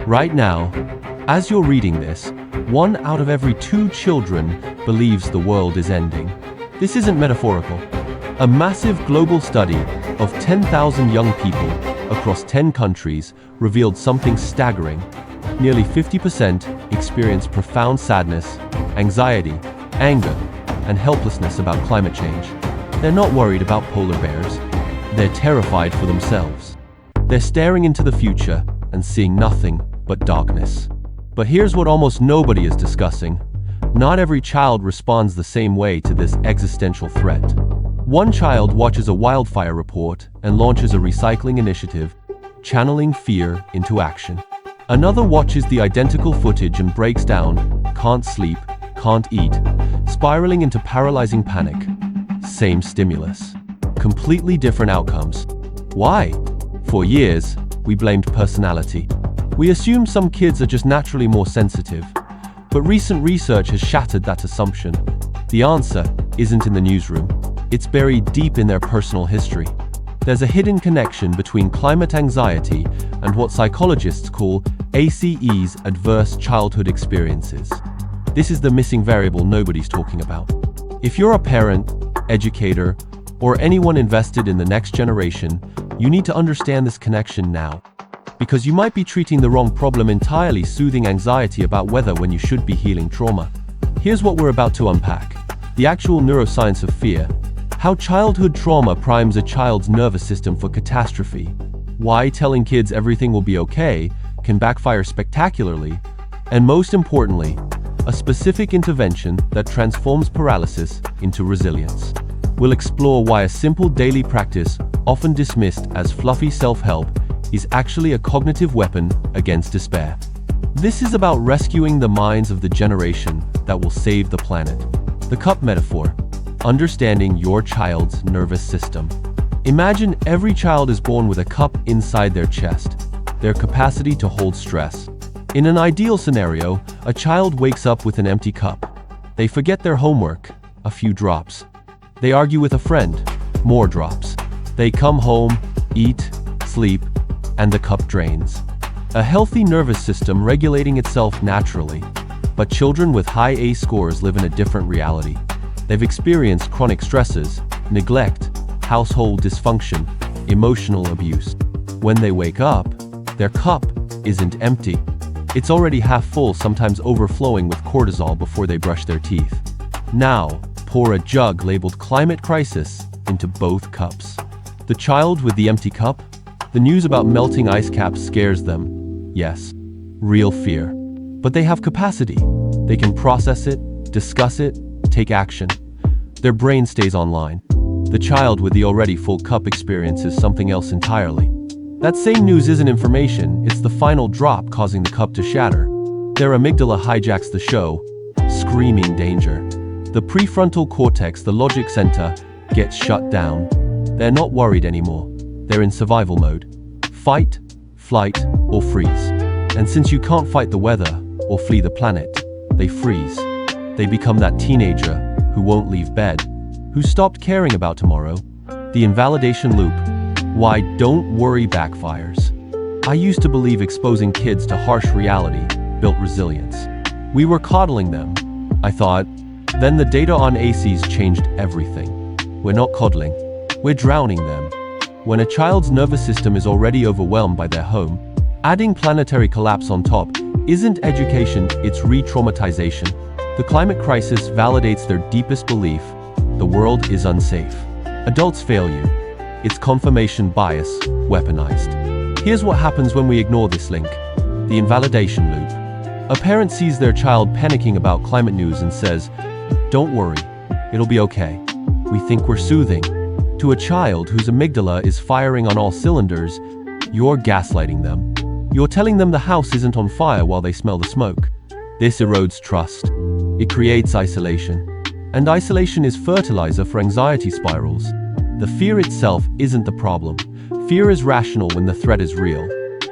Right now, as you're reading this, 1 out of every 2 children believes the world is ending. This isn't metaphorical. A massive global study of 10,000 young people across 10 countries revealed something staggering. Nearly 50% experience profound sadness, anxiety, anger, and helplessness about climate change. They're not worried about polar bears. They're terrified for themselves. They're staring into the future and seeing nothing but darkness. But here's what almost nobody is discussing. Not every child responds the same way to this existential threat. One child watches a wildfire report and launches a recycling initiative, channeling fear into action. Another watches the identical footage and breaks down, can't sleep, can't eat, spiraling into paralyzing panic. Same stimulus. Completely different outcomes. Why? For years, we blamed personality. We assumed some kids are just naturally more sensitive. But recent research has shattered that assumption. The answer isn't in the newsroom. It's buried deep in their personal history. There's a hidden connection between climate anxiety and what psychologists call ACEs, adverse childhood experiences. This is the missing variable nobody's talking about. If you're a parent, educator, or anyone invested in the next generation, you need to understand this connection now. Because you might be treating the wrong problem entirely, soothing anxiety about weather when you should be healing trauma. Here's what we're about to unpack. The actual neuroscience of fear. How childhood trauma primes a child's nervous system for catastrophe. Why telling kids everything will be okay can backfire spectacularly. And most importantly, a specific intervention that transforms paralysis into resilience. We'll explore why a simple daily practice, often dismissed as fluffy self-help, is actually a cognitive weapon against despair. This is about rescuing the minds of the generation that will save the planet. The cup metaphor. Understanding your child's nervous system. Imagine every child is born with a cup inside their chest, their capacity to hold stress. In an ideal scenario, a child wakes up with an empty cup. They forget their homework, a few drops. They argue with a friend, more drops. They come home, eat, sleep, and the cup drains. A healthy nervous system regulating itself naturally. But children with high ACE scores live in a different reality. They've experienced chronic stresses, neglect, household dysfunction, emotional abuse. When they wake up, their cup isn't empty. It's already half full, sometimes overflowing with cortisol before they brush their teeth. Now, pour a jug labeled climate crisis into both cups. The child with the empty cup? The news about melting ice caps scares them. Yes, real fear. But they have capacity. They can process it, discuss it, take action. Their brain stays online. The child with the already full cup experiences something else entirely. That same news isn't information, it's the final drop causing the cup to shatter. Their amygdala hijacks the show, screaming danger. The prefrontal cortex, the logic center, gets shut down. They're not worried anymore. They're in survival mode. Fight, flight, or freeze. And since you can't fight the weather or flee the planet, they freeze. They become that teenager who won't leave bed, who stopped caring about tomorrow. The invalidation loop. Why don't worry backfires. I used to believe exposing kids to harsh reality built resilience. We were coddling them, I thought. Then the data on ACEs changed everything. We're not coddling, we're drowning them. When a child's nervous system is already overwhelmed by their home, adding planetary collapse on top isn't education, it's re-traumatization. The climate crisis validates their deepest belief: the world is unsafe. Adults fail you. It's confirmation bias, weaponized. Here's what happens when we ignore this link. The invalidation loop. A parent sees their child panicking about climate news and says, "Don't worry, it'll be okay." We think we're soothing. To a child whose amygdala is firing on all cylinders, you're gaslighting them. You're telling them the house isn't on fire while they smell the smoke. This erodes trust. It creates isolation. And isolation is fertilizer for anxiety spirals. The fear itself isn't the problem. Fear is rational when the threat is real.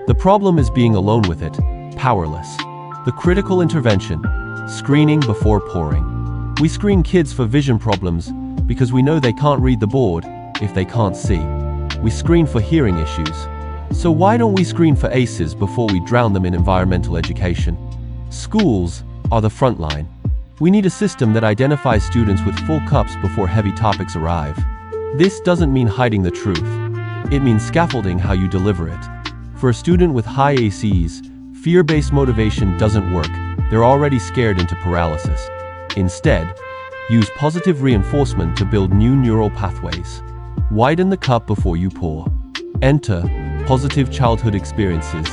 The problem is being alone with it, powerless. The critical intervention: screening before pouring. We screen kids for vision problems because we know they can't read the board if they can't see. We screen for hearing issues So why don't we screen for ACEs before we drown them in environmental education? Schools are the front line. We need a system that identifies students with full cups before heavy topics arrive. This doesn't mean hiding the truth. It means scaffolding how you deliver it. For a student with high ACEs, fear-based motivation doesn't work. They're already scared into paralysis. Instead, use positive reinforcement to build new neural pathways. Widen the cup before you pour. Enter positive childhood experiences,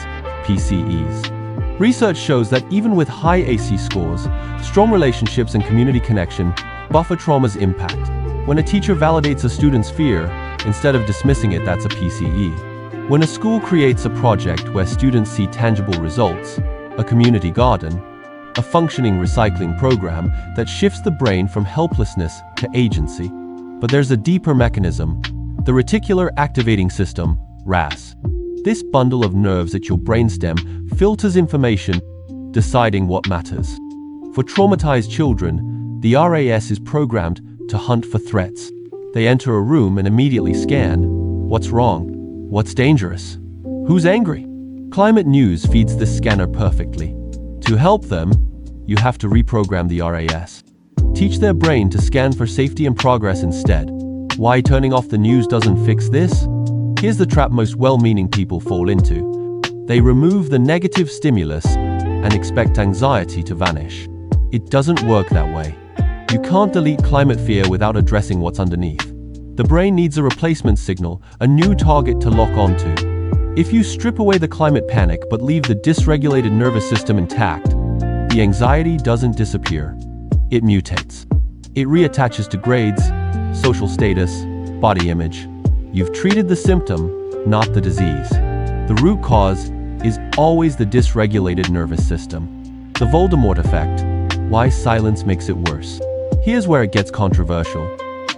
PCEs. Research shows that even with high AC scores, strong relationships and community connection buffer trauma's impact. When a teacher validates a student's fear, instead of dismissing it, that's a PCE. When a school creates a project where students see tangible results, a community garden, a functioning recycling program that shifts the brain from helplessness to agency. But there's a deeper mechanism, the Reticular Activating System, RAS. This bundle of nerves at your brainstem filters information, deciding what matters. For traumatized children, the RAS is programmed to hunt for threats. They enter a room and immediately scan, what's wrong? What's dangerous? Who's angry? Climate news feeds this scanner perfectly. To help them, you have to reprogram the RAS. Teach their brain to scan for safety and progress instead. Why turning off the news doesn't fix this? Here's the trap most well-meaning people fall into. They remove the negative stimulus and expect anxiety to vanish. It doesn't work that way. You can't delete climate fear without addressing what's underneath. The brain needs a replacement signal, a new target to lock onto. If you strip away the climate panic but leave the dysregulated nervous system intact, the anxiety doesn't disappear. It mutates. It reattaches to grades, social status, body image. You've treated the symptom, not the disease. The root cause is always the dysregulated nervous system. The Voldemort Effect, why silence makes it worse. Here's where it gets controversial.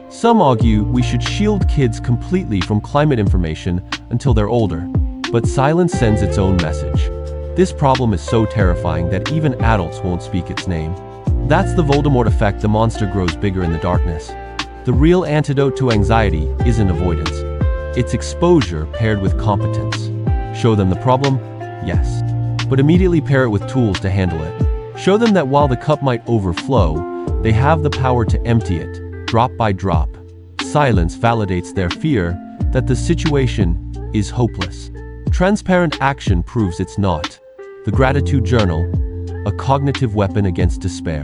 Some argue we should shield kids completely from climate information until they're older, but silence sends its own message. This problem is so terrifying that even adults won't speak its name. That's the Voldemort effect. The monster grows bigger in the darkness. The real antidote to anxiety isn't avoidance. It's exposure paired with competence. Show them the problem? Yes. But immediately pair it with tools to handle it. Show them that while the cup might overflow, they have the power to empty it, drop by drop. Silence validates their fear that the situation is hopeless. Transparent action proves it's not. The Gratitude Journal, a cognitive weapon against despair.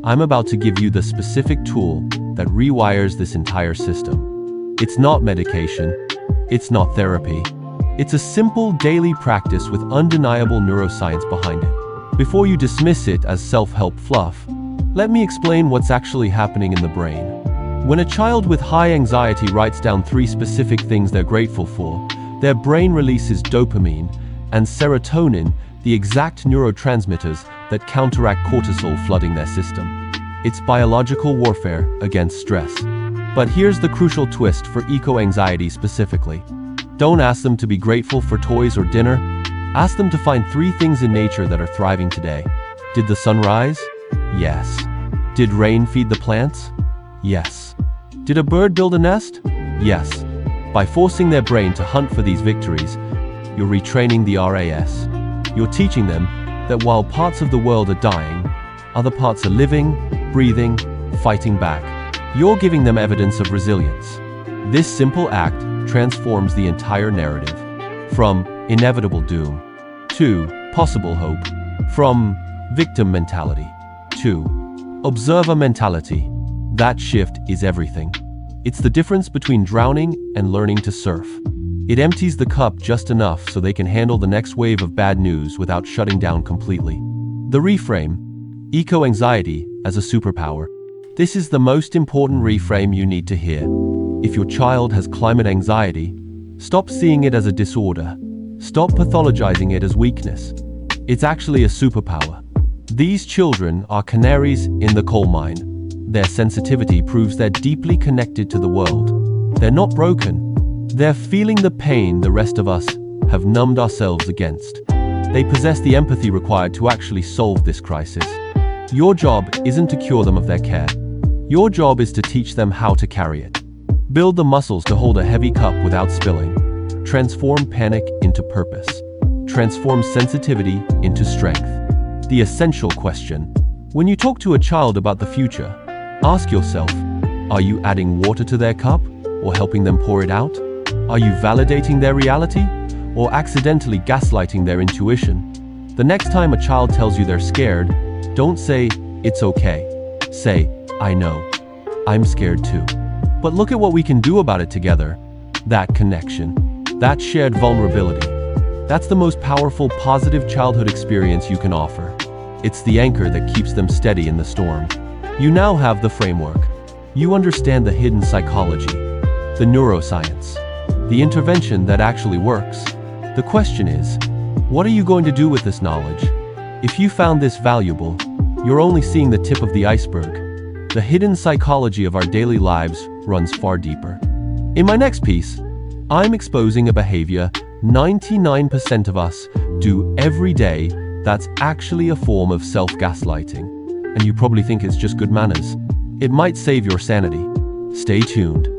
I'm about to give you the specific tool that rewires this entire system. It's not medication. It's not therapy. It's a simple daily practice with undeniable neuroscience behind it. Before you dismiss it as self-help fluff, let me explain what's actually happening in the brain. When a child with high anxiety writes down 3 specific things they're grateful for, their brain releases dopamine and serotonin, the exact neurotransmitters that counteract cortisol flooding their system. It's biological warfare against stress. But here's the crucial twist for eco-anxiety specifically. Don't ask them to be grateful for toys or dinner. Ask them to find 3 things in nature that are thriving today. Did the sun rise? Yes. Did rain feed the plants? Yes. Did a bird build a nest? Yes. By forcing their brain to hunt for these victories, you're retraining the RAS. You're teaching them that while parts of the world are dying, other parts are living, breathing, fighting back. You're giving them evidence of resilience. This simple act transforms the entire narrative. From inevitable doom to possible hope. From victim mentality to observer mentality. That shift is everything. It's the difference between drowning and learning to surf. It empties the cup just enough so they can handle the next wave of bad news without shutting down completely. The reframe, eco-anxiety as a superpower. This is the most important reframe you need to hear. If your child has climate anxiety, stop seeing it as a disorder. Stop pathologizing it as weakness. It's actually a superpower. These children are canaries in the coal mine. Their sensitivity proves they're deeply connected to the world. They're not broken. They're feeling the pain the rest of us have numbed ourselves against. They possess the empathy required to actually solve this crisis. Your job isn't to cure them of their care. Your job is to teach them how to carry it. Build the muscles to hold a heavy cup without spilling. Transform panic into purpose. Transform sensitivity into strength. The essential question. When you talk to a child about the future, ask yourself, are you adding water to their cup or helping them pour it out? Are you validating their reality or accidentally gaslighting their intuition? The next time a child tells you they're scared, don't say, it's okay. Say, I know. I'm scared too. But look at what we can do about it together. That connection. That shared vulnerability. That's the most powerful positive childhood experience you can offer. It's the anchor that keeps them steady in the storm. You now have the framework. You understand the hidden psychology, the neuroscience, the intervention that actually works. The question is, what are you going to do with this knowledge? If you found this valuable, you're only seeing the tip of the iceberg. The hidden psychology of our daily lives runs far deeper. In my next piece, I'm exposing a behavior 99% of us do every day that's actually a form of self-gaslighting. And you probably think it's just good manners. It might save your sanity. Stay tuned.